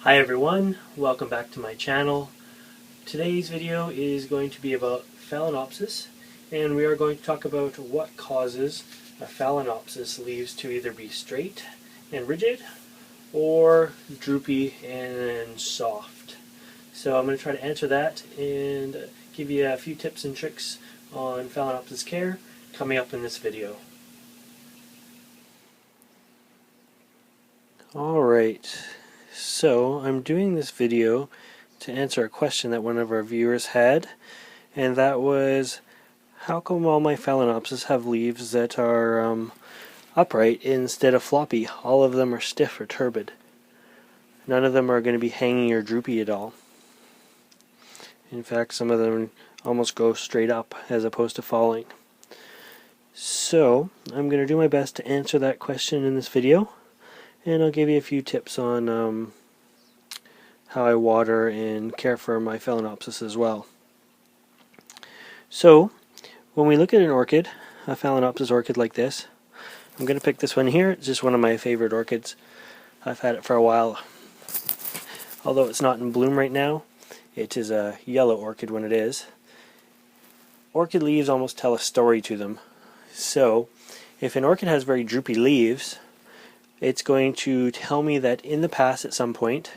Hi everyone, welcome back to my channel. Today's video is going to be about Phalaenopsis, and we are going to talk about what causes a Phalaenopsis leaves to either be straight and rigid or droopy and soft. So I'm going to try to answer that and give you a few tips and tricks on Phalaenopsis care coming up in this video. Alright, so I'm doing this video to answer a question that one of our viewers had, and that was, how come all my Phalaenopsis have leaves that are upright instead of floppy? All of them are stiff or turbid. None of them are going to be hanging or droopy at all. In fact, some of them almost go straight up as opposed to falling. So I'm going to do my best to answer that question in this video, and I'll give you a few tips on how I water and care for my Phalaenopsis as well. So when we look at an orchid, a Phalaenopsis orchid like this, I'm going to pick this one here. It's just one of my favorite orchids. I've had it for a while. Although it's not in bloom right now, it is a yellow orchid when it is. Orchid leaves almost tell a story to them. So if an orchid has very droopy leaves, it's going to tell me that in the past at some point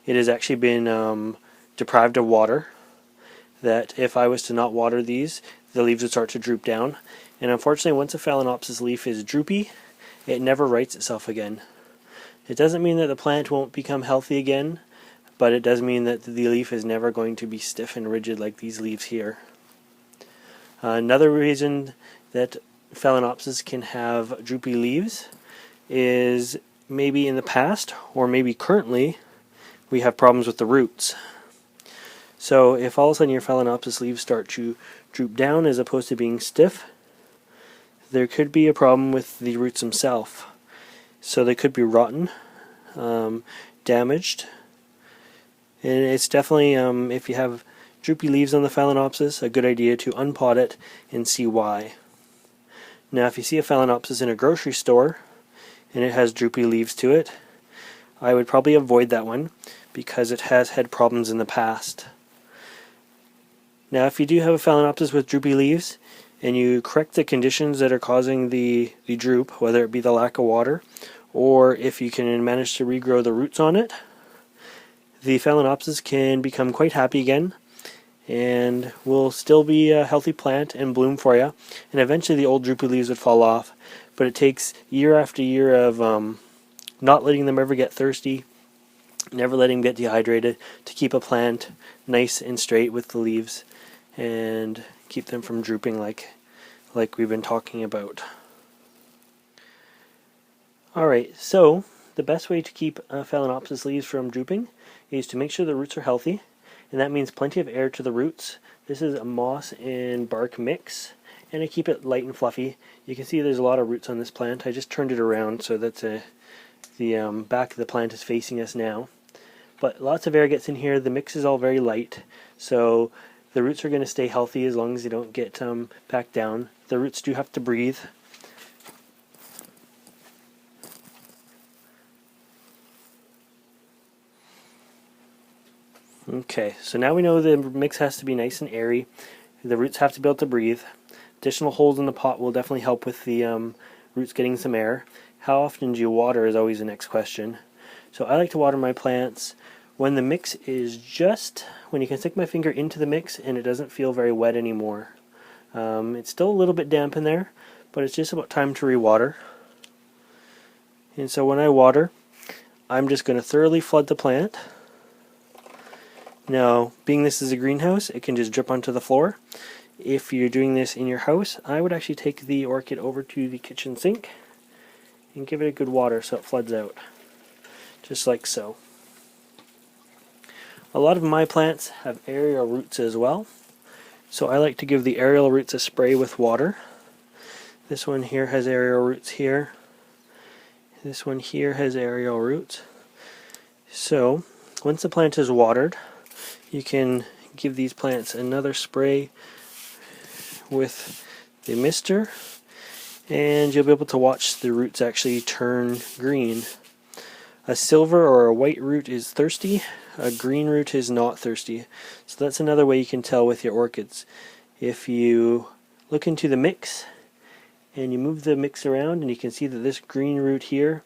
it has actually been deprived of water, that if I was to not water these, the leaves would start to droop down. And unfortunately, once a Phalaenopsis leaf is droopy, it never rights itself again. It doesn't mean that the plant won't become healthy again, but it does mean that the leaf is never going to be stiff and rigid like these leaves here. Another reason that Phalaenopsis can have droopy leaves is maybe in the past, or maybe currently, we have problems with the roots. So if all of a sudden your Phalaenopsis leaves start to droop down as opposed to being stiff, there could be a problem with the roots themselves. So they could be rotten, damaged, and it's definitely, if you have droopy leaves on the Phalaenopsis, a good idea to unpot it and see why. Now if you see a Phalaenopsis in a grocery store and it has droopy leaves to it, I would probably avoid that one because it has had problems in the past. Now if you do have a Phalaenopsis with droopy leaves and you correct the conditions that are causing the droop, whether it be the lack of water or if you can manage to regrow the roots on it, the Phalaenopsis can become quite happy again and will still be a healthy plant and bloom for you, and eventually the old droopy leaves would fall off. But it takes year after year of not letting them ever get thirsty, never letting them get dehydrated, to keep a plant nice and straight with the leaves and keep them from drooping like we've been talking about. Alright, so the best way to keep Phalaenopsis leaves from drooping is to make sure the roots are healthy, and that means plenty of air to the roots. This is a moss and bark mix, and I keep it light and fluffy. You can see there's a lot of roots on this plant. I just turned it around so that the back of the plant is facing us now. But lots of air gets in here. The mix is all very light, so the roots are going to stay healthy as long as they don't get packed down. The roots do have to breathe. Okay, so now we know the mix has to be nice and airy. The roots have to be able to breathe. Additional holes in the pot will definitely help with the roots getting some air. How often do you water is always the next question. So I like to water my plants when the mix is just, when you can stick my finger into the mix and it doesn't feel very wet anymore. It's still a little bit damp in there, but it's just about time to rewater. And so when I water, I'm just going to thoroughly flood the plant. Now, being this is a greenhouse, it can just drip onto the floor. If you're doing this in your house, I would actually take the orchid over to the kitchen sink and give it a good water so it floods out, just like so. A lot of my plants have aerial roots as well, so I like to give the aerial roots a spray with water. This one here has aerial roots here. This one here has aerial roots. So, once the plant is watered, you can give these plants another spray with the mister, and you'll be able to watch the roots actually turn green. A silver or a white root is thirsty, a green root is not thirsty. So that's another way you can tell with your orchids. If you look into the mix and you move the mix around, and you can see that this green root here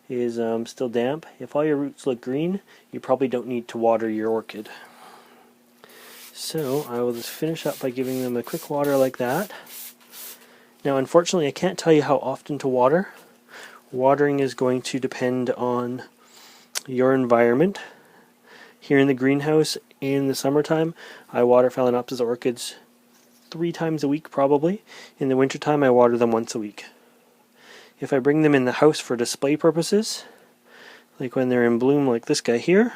is still damp. If all your roots look green, you probably don't need to water your orchid. So I will just finish up by giving them a quick water like that. Now unfortunately I can't tell you how often to water. Watering is going to depend on your environment. Here in the greenhouse in the summertime, I water Phalaenopsis orchids 3 times a week probably. In the wintertime I water them once a week. If I bring them in the house for display purposes, like when they're in bloom like this guy here,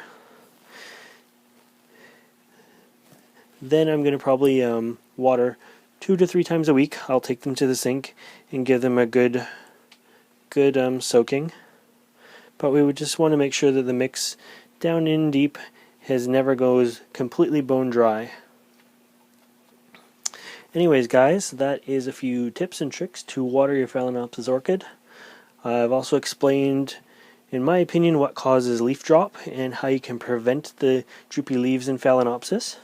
then I'm going to probably water 2 to 3 times a week. I'll take them to the sink and give them a good soaking. But we would just want to make sure that the mix down in deep never goes completely bone dry. Anyways guys, that is a few tips and tricks to water your Phalaenopsis orchid. I've also explained, in my opinion, what causes leaf drop and how you can prevent the droopy leaves in Phalaenopsis.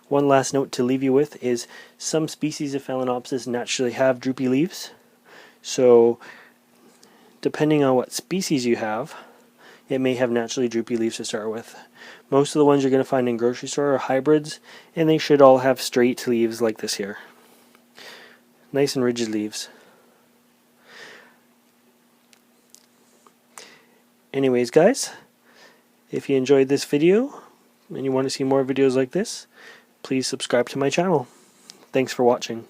One last note to leave you with is some species of Phalaenopsis naturally have droopy leaves. So depending on what species you have, it may have naturally droopy leaves to start with. Most of the ones you're going to find in grocery store are hybrids, and they should all have straight leaves like this here. Nice and rigid leaves. Anyways guys, if you enjoyed this video and you want to see more videos like this, please subscribe to my channel. Thanks for watching.